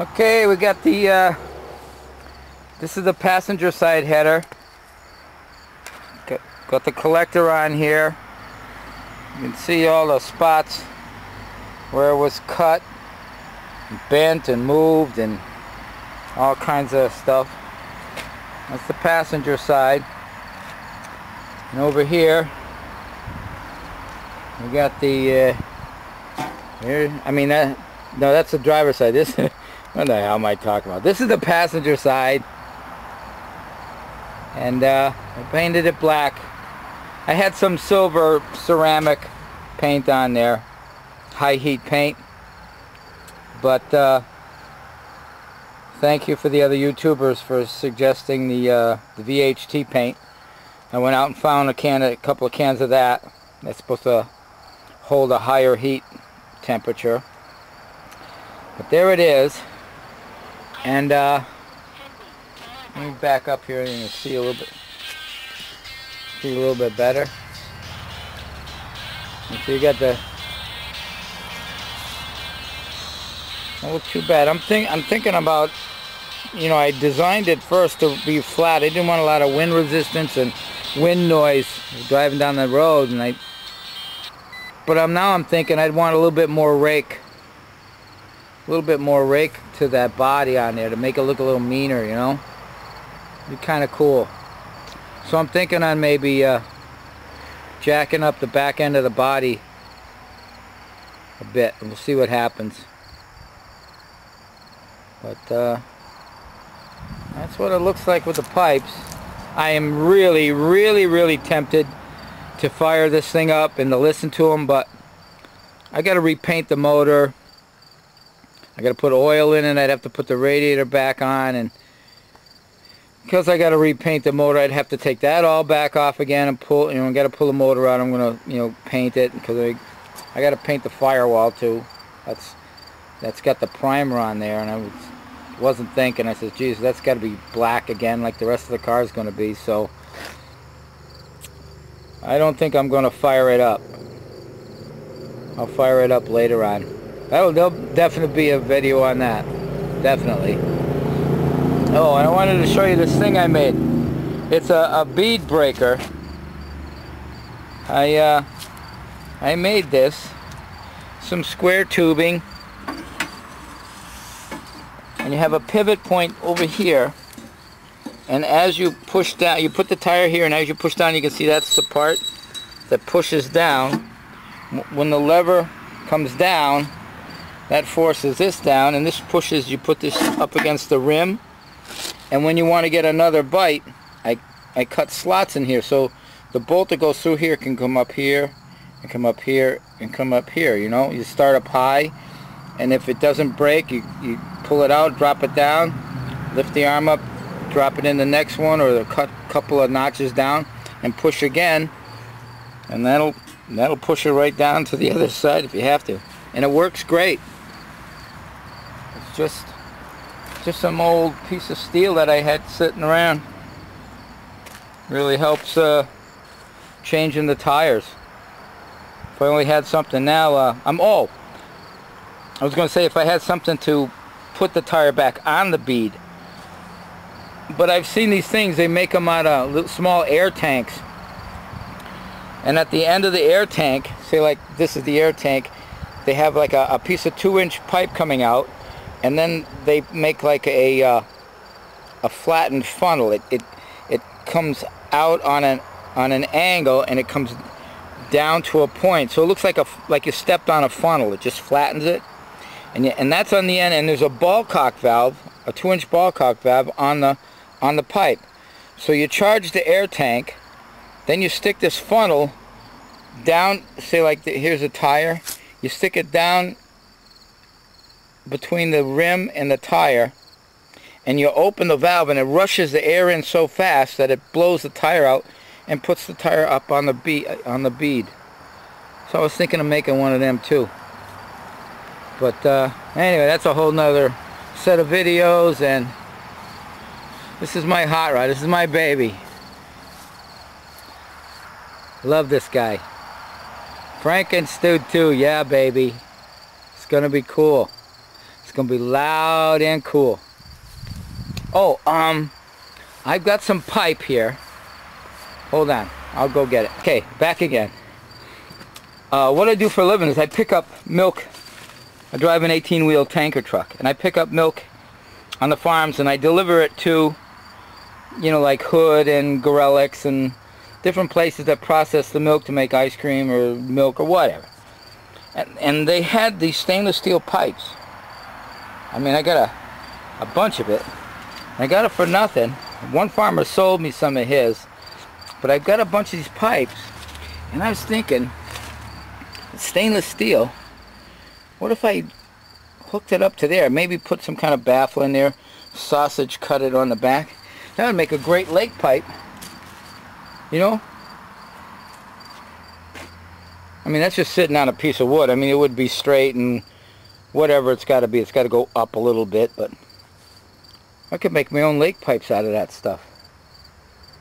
Okay, we got the this is the passenger side header. Got the collector on here. You can see all the spots where it was cut, and bent and moved and all kinds of stuff. That's the passenger side. And over here we got the here, I mean that, no, that's the driver's side. This what the hell am I talking about? This is the passenger side, and I painted it black. I had some silver ceramic paint on there, high heat paint, but thank you for the other YouTubers for suggesting the VHT paint. I went out and found a couple of cans of that. That's supposed to hold a higher heat temperature. But there it is. And let me back up here and you can see a little bit better. And so you got the, don't look too bad. I'm thinking about, you know, I designed it first to be flat. I didn't want a lot of wind resistance and wind noise driving down the road, and now I'm thinking I'd want a little bit more rake. A little bit more rake to that body on there to make it look a little meaner, you know? Be kind of cool. So I'm thinking on maybe jacking up the back end of the body a bit, and we'll see what happens. But that's what it looks like with the pipes. I am really tempted to fire this thing up and to listen to them, but I got to repaint the motor. I got to put oil in it. I'd have to put the radiator back on, and because I got to repaint the motor, I'd have to take that all back off again and pull. You know, I got to pull the motor out. I'm gonna, you know, paint it because I got to paint the firewall too. That's got the primer on there, and I wasn't thinking. I said, geez, that's got to be black again, like the rest of the car is going to be. So I don't think I'm going to fire it up. I'll fire it up later on. There'll definitely be a video on that. Definitely. Oh, and I wanted to show you this thing I made. It's a bead breaker. I made this. Some square tubing. And you have a pivot point over here. And as you push down, you put the tire here, and as you push down, you can see that's the part that pushes down. When the lever comes down, that forces this down, and this pushes, you put this up against the rim, and when you want to get another bite, I cut slots in here, so the bolt that goes through here can come up here, and come up here, and come up here, you know. You start up high, and if it doesn't break, you pull it out, drop it down, lift the arm up, drop it in the next one, or the couple of notches down, and push again, and that'll push it right down to the other side if you have to. And it works great. It's just some old piece of steel that I had sitting around. Really helps changing the tires. If I only had something now, I was going to say if I had something to put the tire back on the bead. But I've seen these things, they make them out of little small air tanks. And at the end of the air tank, say like this is the air tank, they have like a piece of 2-inch pipe coming out, and then they make like a flattened funnel. It comes out on an angle, and it comes down to a point. So it looks like you stepped on a funnel. It just flattens it, and that's on the end. And there's a ball cock valve, a 2-inch ball cock valve on the pipe. So you charge the air tank, then you stick this funnel down. Say like here's a tire. You stick it down between the rim and the tire, and you open the valve, and it rushes the air in so fast that it blows the tire out and puts the tire up on the bead. So I was thinking of making one of them too. But anyway, that's a whole nother set of videos, and this is my hot rod. This is my baby. Love this guy. FrankenStudeToo, yeah baby. It's gonna be cool. It's gonna be loud and cool. Oh, I've got some pipe here. Hold on, I'll go get it. Okay, back again. What I do for a living is I pick up milk. I drive an 18-wheel tanker truck, and I pick up milk on the farms, and I deliver it to, you know, like Hood and Gorelick's and different places that process the milk to make ice cream or milk or whatever. And they had these stainless steel pipes. I mean, I got a bunch of it. I got it for nothing. One farmer sold me some of his, but I've got a bunch of these pipes, and I was thinking, stainless steel, what if I hooked it up to there, maybe put some kind of baffle in there, sausage cut it on the back? That would make a great lake pipe, you know? I mean, that's just sitting on a piece of wood. I mean, it would be straight and whatever it's got to be. It's got to go up a little bit, but I could make my own lake pipes out of that stuff.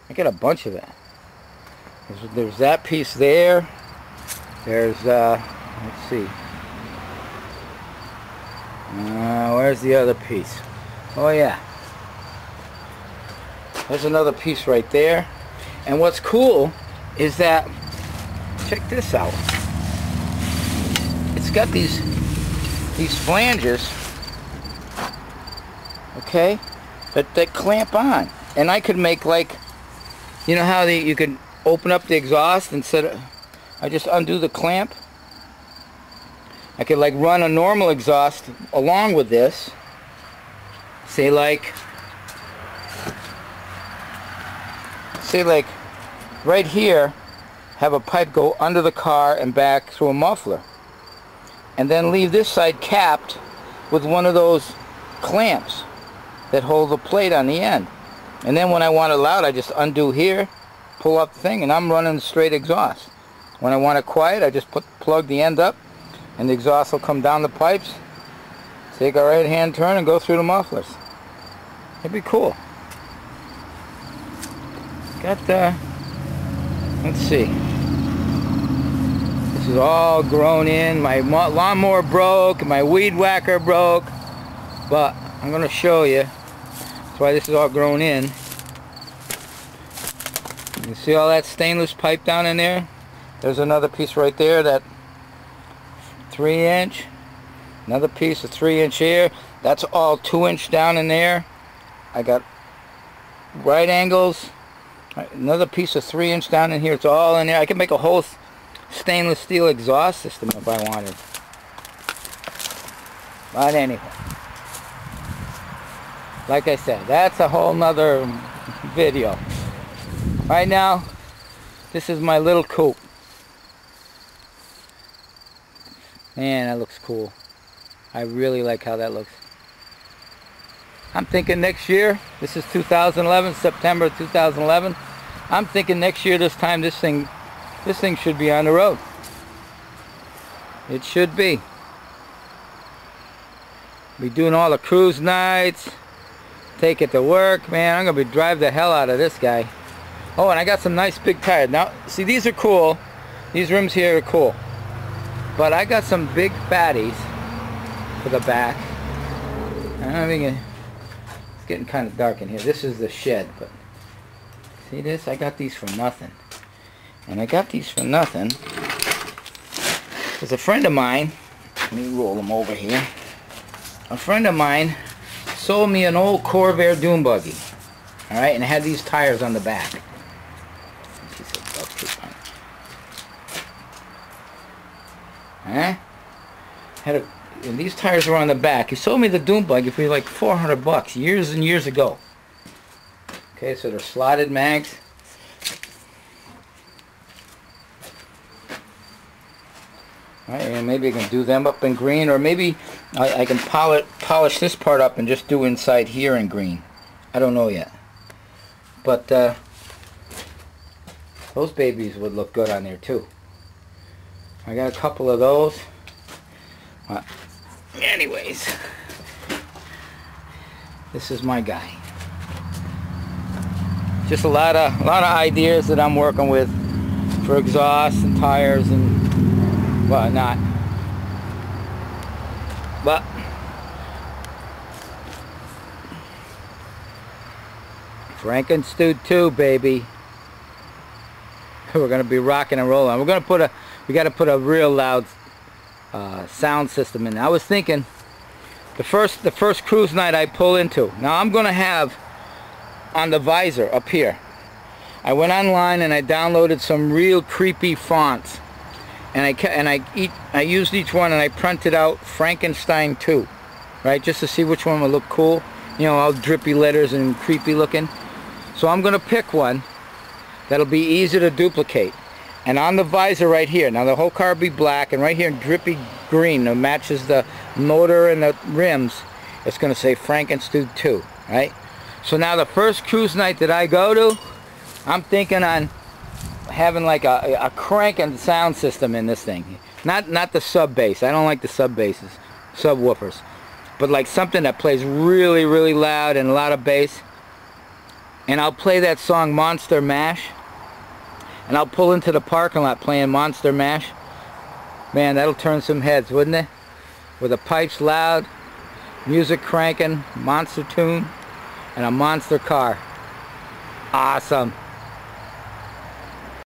I got a bunch of it. There's that piece there. There's, let's see. Where's the other piece? Oh, yeah. There's another piece right there. And what's cool is that, check this out. It's got these flanges, okay, that clamp on. And I could make, like, you know how you could open up the exhaust instead of, I just undo the clamp. I could like run a normal exhaust along with this. Say like right here, have a pipe go under the car and back through a muffler. And then leave this side capped with one of those clamps that hold the plate on the end. And then when I want it loud, I just undo here, pull up the thing, and I'm running straight exhaust. When I want it quiet, I just plug the end up, and the exhaust will come down the pipes, take a right hand turn and go through the mufflers. It'd be cool. Got the, let's see, this is all grown in. My lawnmower broke, my weed whacker broke, but I'm going to show you. That's why this is all grown in. You see all that stainless pipe down in there? There's another piece right there, that 3-inch. Another piece of 3-inch here. That's all 2-inch down in there. I got right angles. Another piece of 3-inch down in here. It's all in there. I could make a whole stainless steel exhaust system if I wanted. But anyway, like I said, that's a whole nother video. Right now, this is my little coupe. Man, that looks cool. I really like how that looks. I'm thinking next year, this is 2011, September 2011. I'm thinking next year this time this thing should be on the road. It should be. Be doing all the cruise nights, take it to work. Man, I'm gonna drive the hell out of this guy. Oh, and I got some nice big tires. Now, see, these are cool. These rims here are cool. But I got some big fatties for the back. I mean, it's getting kind of dark in here. This is the shed, but see this? I got these for nothing. And I got these for nothing because a friend of mine, let me roll them over here. A friend of mine sold me an old Corvair dune buggy. Alright, and it had these tires on the back. Huh? And these tires were on the back. He sold me the dune buggy for like $400 years and years ago. Okay, so they're slotted mags. All right, and maybe I can do them up in green, or maybe I can polish this part up and just do inside here in green. I don't know yet. But those babies would look good on there too. I got a couple of those. Anyways, this is my guy. Just a lot of ideas that I'm working with for exhaust and tires and whatnot. But FrankenStudeToo, baby. We're gonna be rocking and rolling. We gotta put a real loud sound system in. I was thinking the first cruise night I pull into. Now I'm gonna have on the visor up here. I went online and I downloaded some real creepy fonts, and I used each one and I printed out FrankenStudeToo, right, just to see which one would look cool. You know, all drippy letters and creepy looking. So I'm gonna pick one that'll be easy to duplicate. And on the visor right here, now the whole car will be black, and right here in drippy green that matches the motor and the rims, it's gonna say FrankenStudeToo, right? So now the first cruise night that I go to, I'm thinking on having like a cranking sound system in this thing. Not the sub bass. I don't like the sub basses, subwoofers, but like something that plays really, really loud and a lot of bass. And I'll play that song Monster Mash, and I'll pull into the parking lot playing Monster Mash. Man, that'll turn some heads, wouldn't it? With the pipes loud, music cranking, monster tune, and a monster car. Awesome.